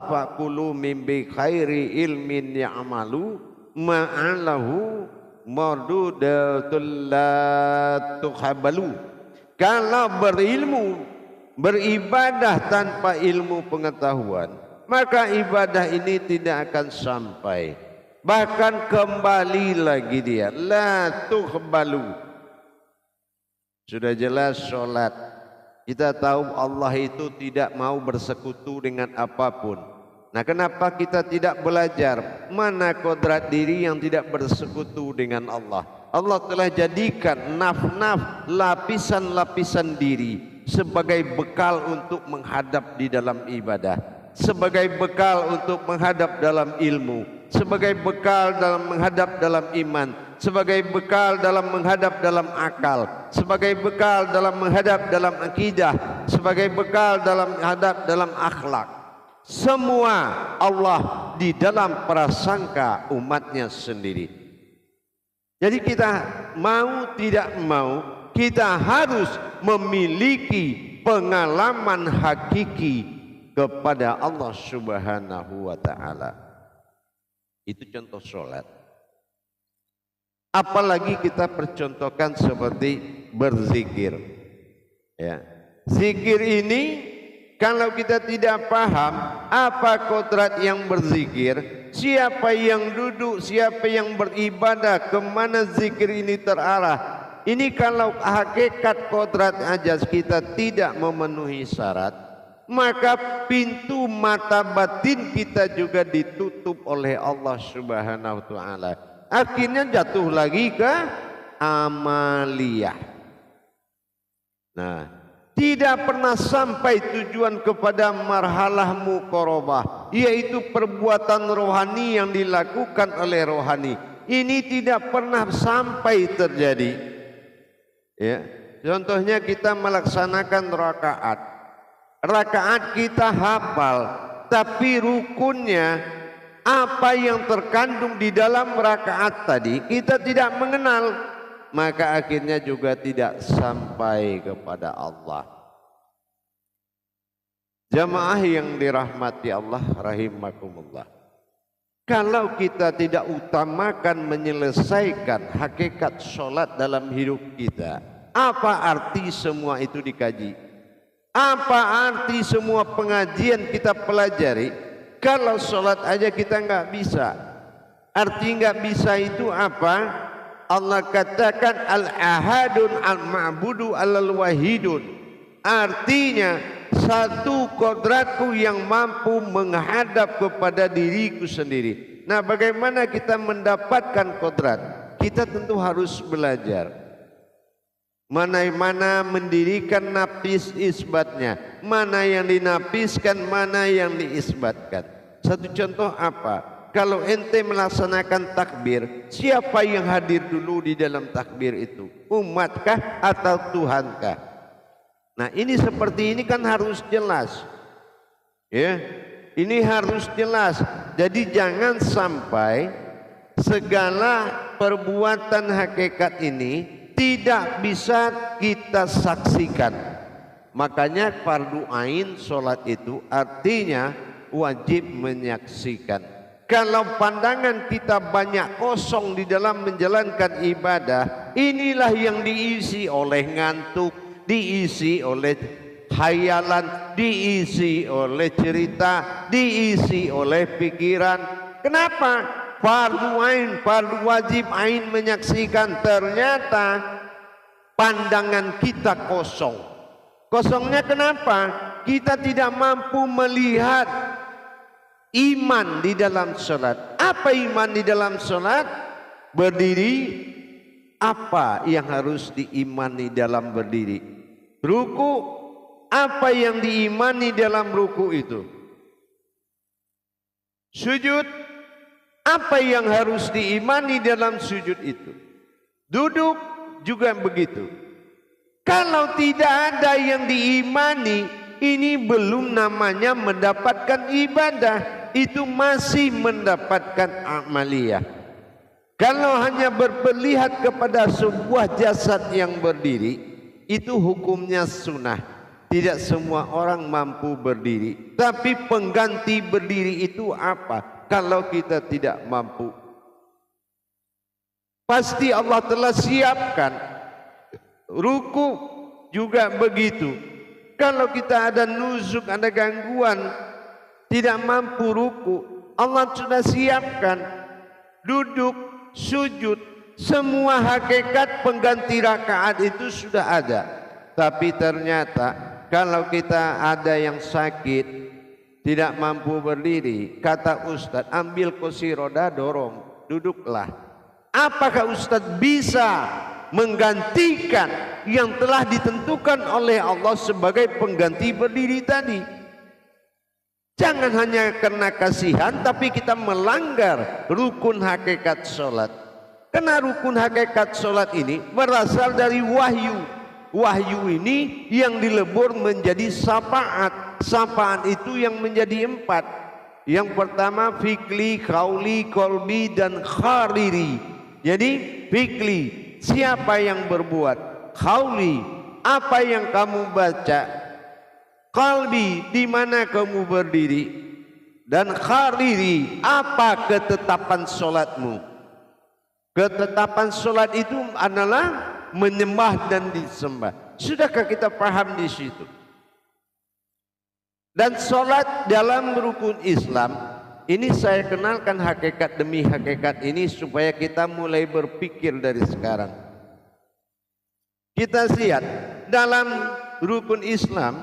faqulu min bi khairi ilmin ya'malu ma'alahu mardudatul la tuhabalu. Kalau berilmu, beribadah tanpa ilmu pengetahuan, maka ibadah ini tidak akan sampai, bahkan kembali lagi dia, la tuhabalu. Sudah jelas sholat, kita tahu Allah itu tidak mau bersekutu dengan apapun. Nah, kenapa kita tidak belajar mana kodrat diri yang tidak bersekutu dengan Allah? Allah telah jadikan naf-naf, lapisan-lapisan diri sebagai bekal untuk menghadap di dalam ibadah, sebagai bekal untuk menghadap dalam ilmu, sebagai bekal dalam menghadap dalam iman, sebagai bekal dalam menghadap dalam akal, sebagai bekal dalam menghadap dalam akidah, sebagai bekal dalam menghadap dalam akhlak. Semua Allah di dalam prasangka umatnya sendiri. Jadi kita mau tidak mau, kita harus memiliki pengalaman hakiki kepada Allah Subhanahu wa ta'ala. Itu contoh sholat. Apalagi kita percontohkan seperti berzikir. Ya. Zikir ini kalau kita tidak paham apa kodrat yang berzikir, siapa yang duduk, siapa yang beribadah, kemana zikir ini terarah. Ini kalau hakikat kodrat ajas kita tidak memenuhi syarat, maka pintu mata batin kita juga ditutup oleh Allah Subhanahu wa ta'ala. Akhirnya jatuh lagi ke amaliyah. Nah, tidak pernah sampai tujuan kepada marhalah muqarabah, yaitu perbuatan rohani yang dilakukan oleh rohani. Ini tidak pernah sampai terjadi. Ya, contohnya kita melaksanakan rakaat. Rakaat kita hafal, tapi rukunnya apa yang terkandung di dalam rakaat tadi kita tidak mengenal. Maka akhirnya juga tidak sampai kepada Allah. Jamaah yang dirahmati Allah rahimakumullah. Kalau kita tidak utamakan menyelesaikan hakikat sholat dalam hidup kita, apa arti semua itu dikaji? Apa arti semua pengajian kita pelajari kalau sholat aja kita nggak bisa? Arti nggak bisa itu apa? Allah katakan al-ahadun al-ma'budu al-wahidun. Artinya satu kodratku yang mampu menghadap kepada diriku sendiri. Nah, bagaimana kita mendapatkan kodrat? Kita tentu harus belajar mana mendirikan nafis isbatnya, mana yang dinapiskan, mana yang diisbatkan. Satu contoh apa? Kalau ente melaksanakan takbir, siapa yang hadir dulu di dalam takbir itu? Umatkah atau Tuhankah? Nah, ini seperti ini kan harus jelas. Ya, ini harus jelas. Jadi jangan sampai segala perbuatan hakikat ini tidak bisa kita saksikan. Makanya fardu ain sholat itu artinya wajib menyaksikan. Kalau pandangan kita banyak kosong di dalam menjalankan ibadah, inilah yang diisi oleh ngantuk, diisi oleh khayalan, diisi oleh cerita, diisi oleh pikiran. Kenapa? Fardu ain, fardu wajib ain menyaksikan, ternyata pandangan kita kosong. Kosongnya kenapa? Kita tidak mampu melihat iman di dalam sholat. Apa iman di dalam sholat? Berdiri, apa yang harus diimani dalam berdiri? Ruku, apa yang diimani dalam ruku itu? Sujud, apa yang harus diimani dalam sujud itu? Duduk juga begitu. Kalau tidak ada yang diimani, ini belum namanya mendapatkan ibadah. Itu masih mendapatkan amaliyah. Kalau hanya berperlihat kepada sebuah jasad yang berdiri, itu hukumnya sunnah, Tidak semua orang mampu berdiri. Tapi pengganti berdiri itu apa? Kalau kita tidak mampu, pasti Allah telah siapkan. Ruku juga begitu. Kalau kita ada nuzuk, ada gangguan, tidak mampu ruku, Allah sudah siapkan duduk, sujud, semua hakikat pengganti rakaat itu sudah ada. Tapi ternyata kalau kita ada yang sakit, tidak mampu berdiri, kata Ustadz, ambil kursi roda, dorong, duduklah. Apakah Ustadz bisa menggantikan yang telah ditentukan oleh Allah sebagai pengganti berdiri tadi? Jangan hanya karena kasihan, tapi kita melanggar rukun hakikat sholat. Karena rukun hakikat sholat ini berasal dari wahyu. Wahyu ini yang dilebur menjadi syafaat. Syafaat itu yang menjadi 4. Yang pertama fikli, kauli, kolbi, dan khariri. Jadi fikli, siapa yang berbuat? Kauli, apa yang kamu baca? Qalbi, di mana kamu berdiri? Dan khariri, apa ketetapan solatmu? Ketetapan solat itu adalah menyembah dan disembah. Sudahkah kita paham di situ? Dan solat dalam rukun Islam ini saya kenalkan hakikat demi hakikat ini supaya kita mulai berpikir dari sekarang. Kita lihat dalam rukun Islam,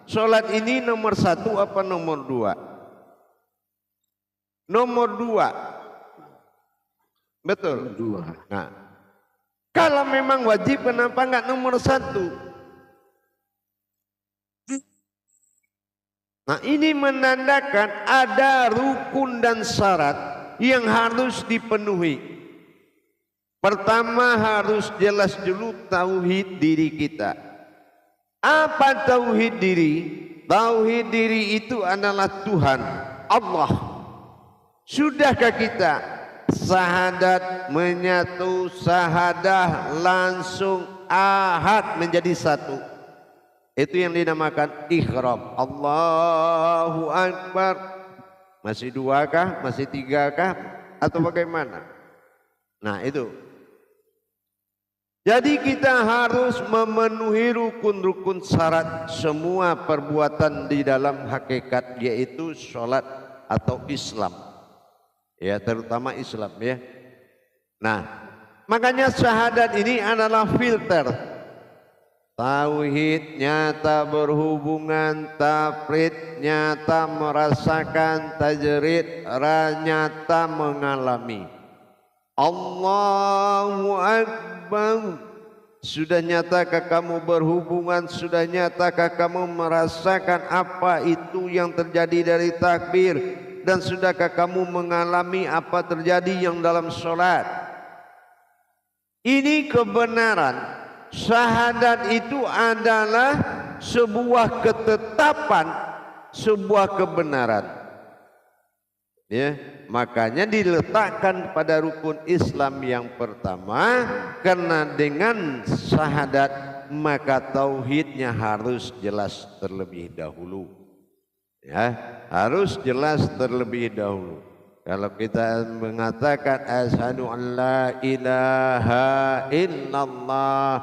solat ini nomor 1 apa nomor 2? Nomor 2. Betul? 2. Nah, kalau memang wajib, kenapa enggak nomor 1? Nah, ini menandakan ada rukun dan syarat yang harus dipenuhi. Pertama, harus jelas dulu tauhid diri kita. Apa tauhid diri? Tauhid diri itu adalah Tuhan, Allah. Sudahkah kita syahadat menyatu, syahadah langsung ahad menjadi satu? Itu yang dinamakan ikhram. Allahu Akbar. Masih 2 kah? Masih 3 kah? Atau bagaimana? Nah itu. Jadi kita harus memenuhi rukun-rukun syarat semua perbuatan di dalam hakikat, yaitu sholat atau Islam. Ya, terutama Islam ya. Nah, makanya syahadat ini adalah filter. Tauhid nyata berhubungan, tafrid nyata merasakan, tajrid nyata mengalami. Allahu Akbar. Sudah nyatakah kamu berhubungan? Sudah nyatakah kamu merasakan apa itu yang terjadi dari takbir? Dan sudahkah kamu mengalami apa terjadi yang dalam sholat? Ini kebenaran. Syahadat itu adalah sebuah ketetapan, sebuah kebenaran. Ya, makanya diletakkan pada rukun Islam yang pertama, karena dengan syahadat maka tauhidnya harus jelas terlebih dahulu. Ya, harus jelas terlebih dahulu. Kalau kita mengatakan asyhadu an la ilaha illallah,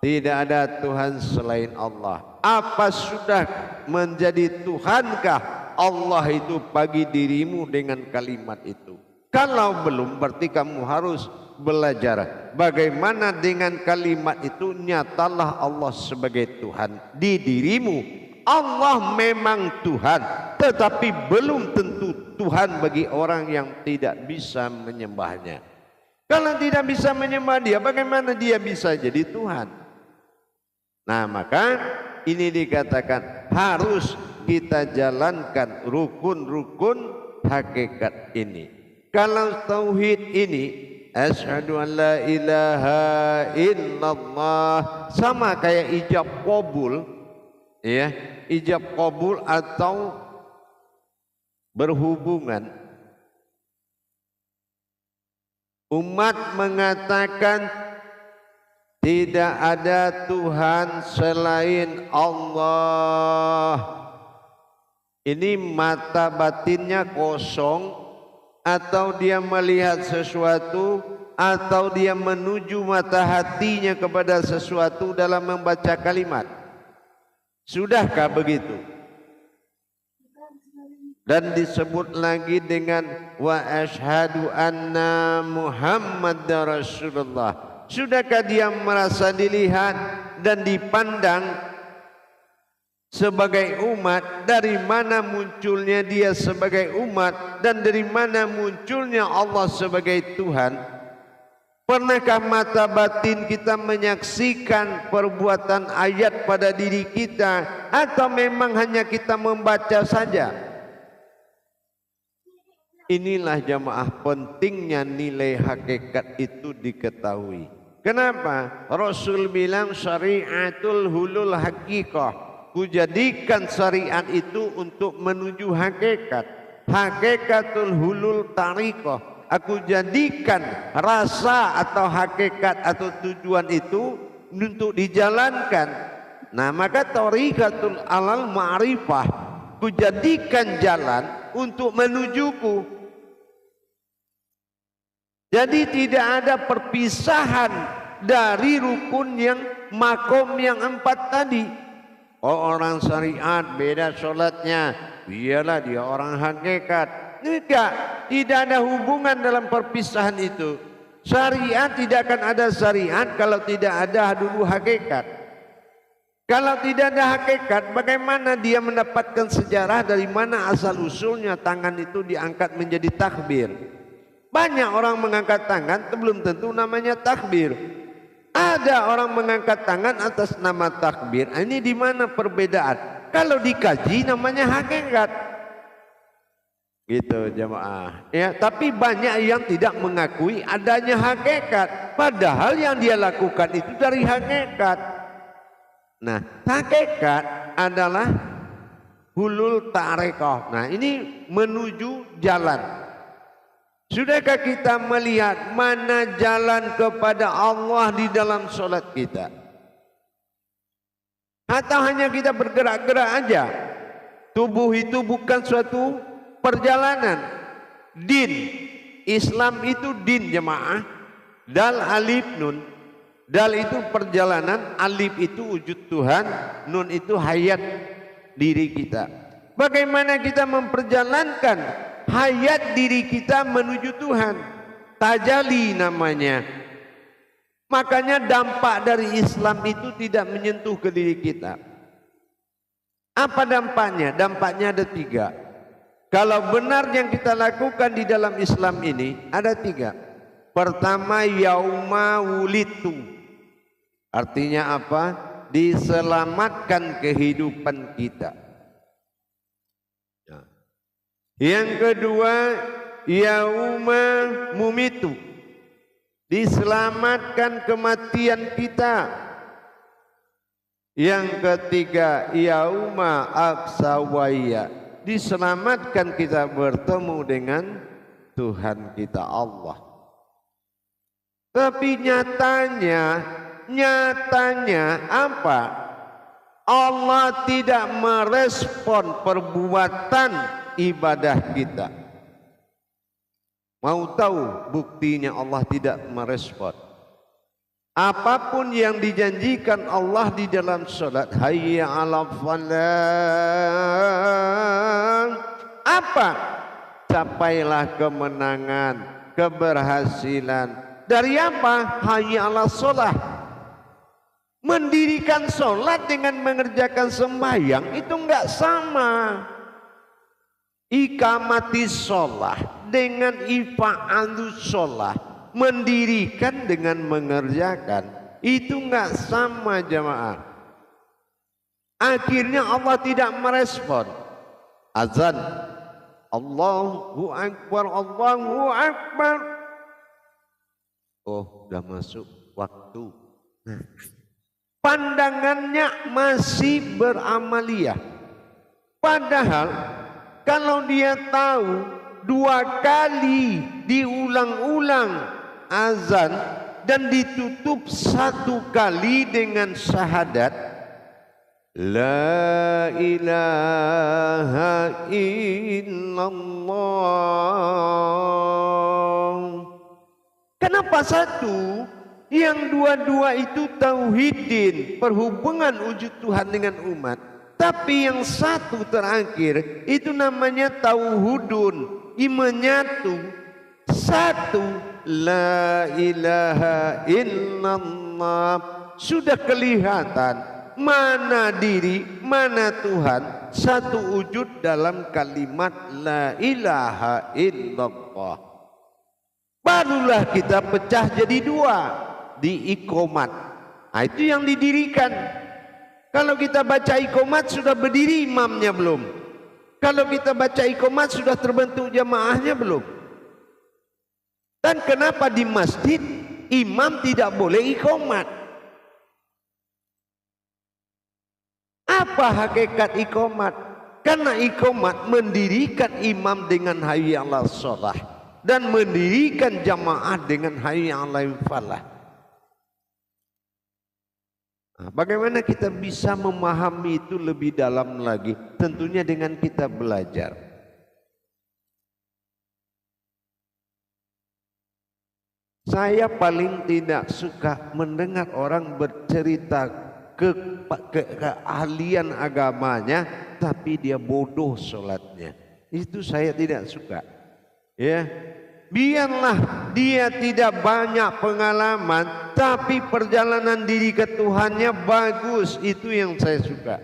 tidak ada Tuhan selain Allah. Apa sudah menjadi Tuhankah Allah itu bagi dirimu dengan kalimat itu? Kalau belum, berarti kamu harus belajar bagaimana dengan kalimat itu. Nyatalah Allah sebagai Tuhan di dirimu. Allah memang Tuhan, tetapi belum tentu Tuhan bagi orang yang tidak bisa menyembahnya. Kalau tidak bisa menyembah Dia, bagaimana Dia bisa jadi Tuhan? Nah, maka ini dikatakan harus kita jalankan rukun-rukun hakikat ini. Kalau tauhid ini, asyhadu an la ilaha illallah, sama kayak ijab qabul, ya, ijab qabul atau berhubungan. Umat mengatakan Tidak ada Tuhan selain Allah. Ini mata batinnya kosong, atau dia melihat sesuatu, atau dia menuju mata hatinya kepada sesuatu dalam membaca kalimat. Sudahkah begitu? Dan disebut lagi dengan wa asyhadu anna Muhammadar Rasulullah. Sudahkah dia merasa dilihat dan dipandang sebagai umat? Dari mana munculnya dia sebagai umat, dan dari mana munculnya Allah sebagai Tuhan? Pernahkah mata batin kita menyaksikan perbuatan ayat pada diri kita, atau memang hanya kita membaca saja? Inilah jamaah pentingnya nilai hakikat itu diketahui. Kenapa? Rasul bilang syariatul hulul hakikah. Kujadikan syariat itu untuk menuju hakikat. Hakikatul hulul tariqah. Aku jadikan rasa atau hakikat atau tujuan itu untuk dijalankan. Nah, maka tariqatul alal ma'rifah. Kujadikan jalan untuk menujuku. Jadi tidak ada perpisahan dari rukun yang makom yang 4 tadi. Oh, orang syariat beda sholatnya, biarlah dia orang hakikat. Tidak ada hubungan dalam perpisahan itu. Syariat tidak akan ada syariat kalau tidak ada dulu hakikat. Kalau tidak ada hakikat, bagaimana dia mendapatkan sejarah, dari mana asal usulnya tangan itu diangkat menjadi takbir? Banyak orang mengangkat tangan belum tentu namanya takbir. Ada orang mengangkat tangan atas nama takbir. Ini di mana perbedaan? Kalau dikaji namanya hakikat. Gitu jemaah. Ya, tapi banyak yang tidak mengakui adanya hakikat, padahal yang dia lakukan itu dari hakikat. Nah, hakikat adalah hulul tariqah. Nah, ini menuju jalan. Sudahkah kita melihat mana jalan kepada Allah di dalam solat kita? Atau hanya kita bergerak-gerak aja? Tubuh itu bukan suatu perjalanan. Din, Islam itu din jemaah. Dal alif nun. Dal itu perjalanan, alif itu wujud Tuhan, nun itu hayat diri kita. Bagaimana kita memperjalankan hayat diri kita menuju Tuhan? Tajali namanya. Makanya dampak dari Islam itu tidak menyentuh ke diri kita. Apa dampaknya? Dampaknya ada 3. Kalau benar yang kita lakukan di dalam Islam ini ada 3. Pertama, yauma wulitu. Artinya apa? Diselamatkan kehidupan kita. Yang kedua, yauma mumitu. Diselamatkan kematian kita. Yang ketiga, yauma absawaya. Diselamatkan kita bertemu dengan Tuhan kita Allah. Tapi nyatanya apa? Allah tidak merespon perbuatan ibadah kita. Mau tahu buktinya Allah tidak merespon? Apapun yang dijanjikan Allah di dalam salat, hayya 'alal falah, apa? Capailah kemenangan, keberhasilan. Dari apa? Hayya 'alal shalah. Mendirikan salat dengan mengerjakan sembahyang itu enggak sama. Ikamatis sholah dengan ifa'alus sholah, mendirikan dengan mengerjakan, itu enggak sama jamaah. Akhirnya Allah tidak merespon. Azan, Allahu Akbar, Allahu Akbar. Oh, sudah masuk waktu. Pandangannya masih beramaliyah. Padahal kalau dia tahu 2 kali diulang-ulang azan dan ditutup satu kali dengan syahadat la ilaha illallah. Kenapa satu? Yang dua-dua itu tauhidin, perhubungan wujud Tuhan dengan umat. Tapi yang satu terakhir itu namanya tauhudun, menyatu. Satu, la ilaha illallah. Sudah kelihatan mana diri, mana Tuhan. Satu wujud dalam kalimat la ilaha illallah. Barulah kita pecah jadi dua di iqomat. Nah, itu yang didirikan. Kalau kita baca iqomat sudah berdiri imamnya belum? Kalau kita baca iqomat sudah terbentuk jamaahnya belum? Dan kenapa di masjid imam tidak boleh iqomat? Apa hakikat iqomat? Karena iqomat mendirikan imam dengan hayya 'alas shalah dan mendirikan jamaah dengan hayya 'alal falah. Nah, bagaimana kita bisa memahami itu lebih dalam lagi? Tentunya dengan kita belajar. Saya paling tidak suka mendengar orang bercerita keahlian agamanya, tapi dia bodoh sholatnya. Itu saya tidak suka. Ya, biarlah dia tidak banyak pengalaman, tapi perjalanan diri ke Tuhannya bagus. Itu yang saya suka.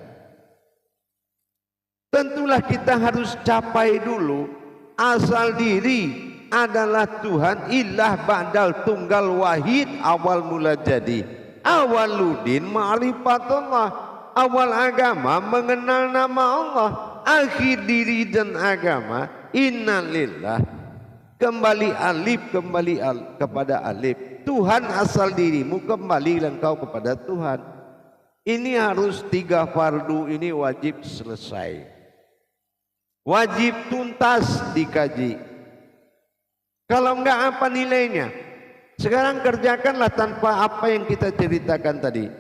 Tentulah kita harus capai dulu asal diri adalah Tuhan, ilah ba'dal tunggal wahid, awal mula jadi. Awaludin ma'rifatullah, awal agama mengenal nama Allah, akhir diri dan agama innalillah. Kembali alif, kepada alif. Tuhan asal dirimu, kembali engkau kepada Tuhan. Ini harus 3 fardu ini wajib selesai. Wajib tuntas dikaji. Kalau enggak apa nilainya? Sekarang kerjakanlah tanpa apa yang kita ceritakan tadi.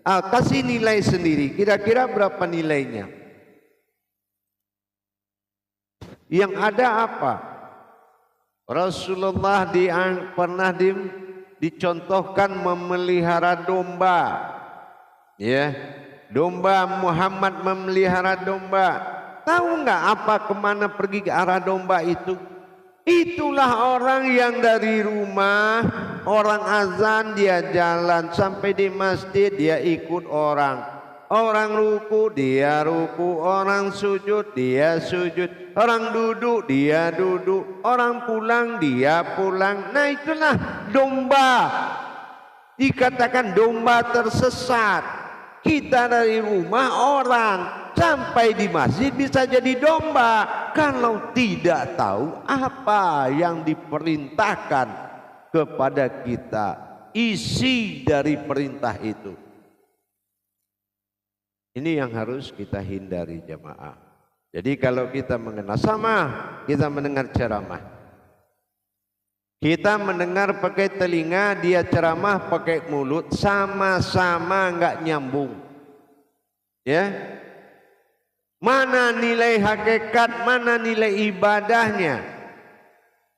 Kasih nilai sendiri. Kira-kira berapa nilainya? Yang ada apa? Rasulullah pernah dicontohkan memelihara domba. Ya, domba, Muhammad memelihara domba. Tahu nggak apa kemana pergi ke arah domba itu? Itulah orang yang dari rumah, orang azan dia jalan sampai di masjid dia ikut orang. Orang ruku dia ruku, orang sujud dia sujud, orang duduk dia duduk, orang pulang dia pulang. Nah itulah domba. Dikatakan domba tersesat. Kita dari rumah orang sampai di masjid bisa jadi domba kalau tidak tahu apa yang diperintahkan kepada kita, isi dari perintah itu. Ini yang harus kita hindari jamaah. Jadi kalau kita mengenal sama, kita mendengar ceramah. Kita mendengar pakai telinga, dia ceramah pakai mulut, sama-sama enggak nyambung. Ya. Mana nilai hakikat, mana nilai ibadahnya?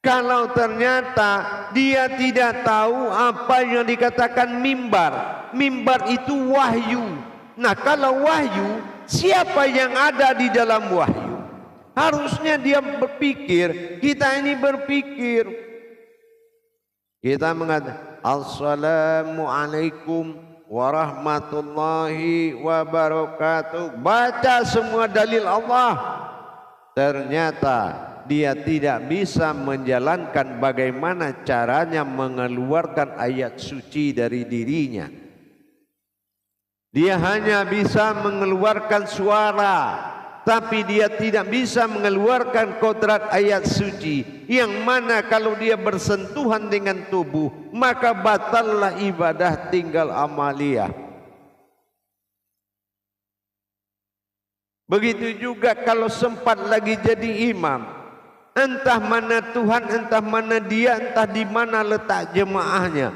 Kalau ternyata dia tidak tahu apa yang dikatakan mimbar. Mimbar itu wahyu. Nah kalau wahyu, siapa yang ada di dalam wahyu? Harusnya dia berpikir, kita ini berpikir. Kita mengatakan Assalamualaikum warahmatullahi wabarakatuh. Baca semua dalil Allah. Ternyata dia tidak bisa menjalankan bagaimana caranya mengeluarkan ayat suci dari dirinya. Dia hanya bisa mengeluarkan suara, tapi dia tidak bisa mengeluarkan kodrat ayat suci, yang mana kalau dia bersentuhan dengan tubuh maka batallah ibadah, tinggal amaliyah. Begitu juga kalau sempat lagi jadi imam, entah mana Tuhan, entah mana dia, entah di mana letak jemaahnya.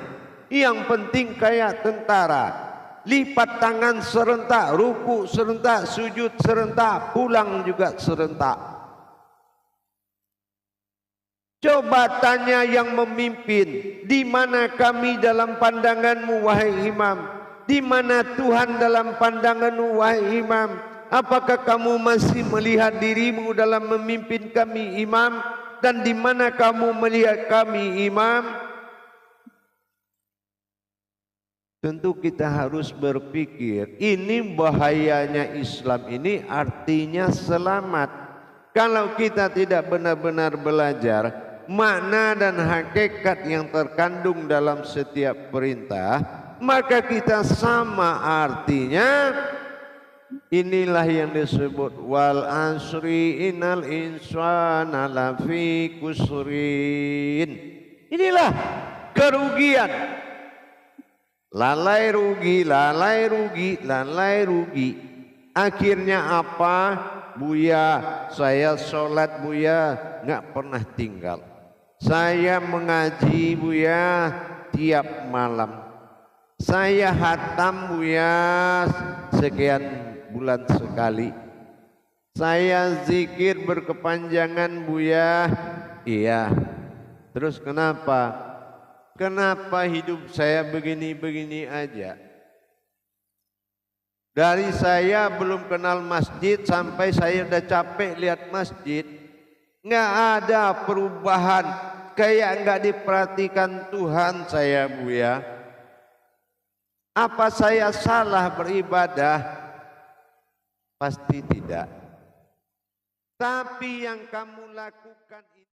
Yang penting kayak tentara. Lipat tangan serentak, ruku serentak, sujud serentak, pulang juga serentak. Coba tanya yang memimpin, di mana kami dalam pandanganmu wahai imam? Di mana Tuhan dalam pandanganmu wahai imam? Apakah kamu masih melihat dirimu dalam memimpin kami imam? Dan di mana kamu melihat kami imam? Tentu kita harus berpikir, ini bahayanya Islam ini artinya selamat. Kalau kita tidak benar-benar belajar makna dan hakikat yang terkandung dalam setiap perintah, maka kita sama artinya. Inilah yang disebut wal asri innal insana lafi kusrin. Inilah kerugian. Lalai rugi, lalai rugi, lalai rugi. Akhirnya apa? Buya, saya sholat Buya nggak pernah tinggal. Saya mengaji Buya tiap malam. Saya hatam Buya sekian bulan sekali. Saya zikir berkepanjangan Buya. Iya. Terus kenapa? Kenapa hidup saya begini-begini aja? Dari saya belum kenal masjid sampai saya udah capek lihat masjid, nggak ada perubahan, kayak nggak diperhatikan Tuhan saya Buya. Apa saya salah beribadah? Pasti tidak. Tapi yang kamu lakukan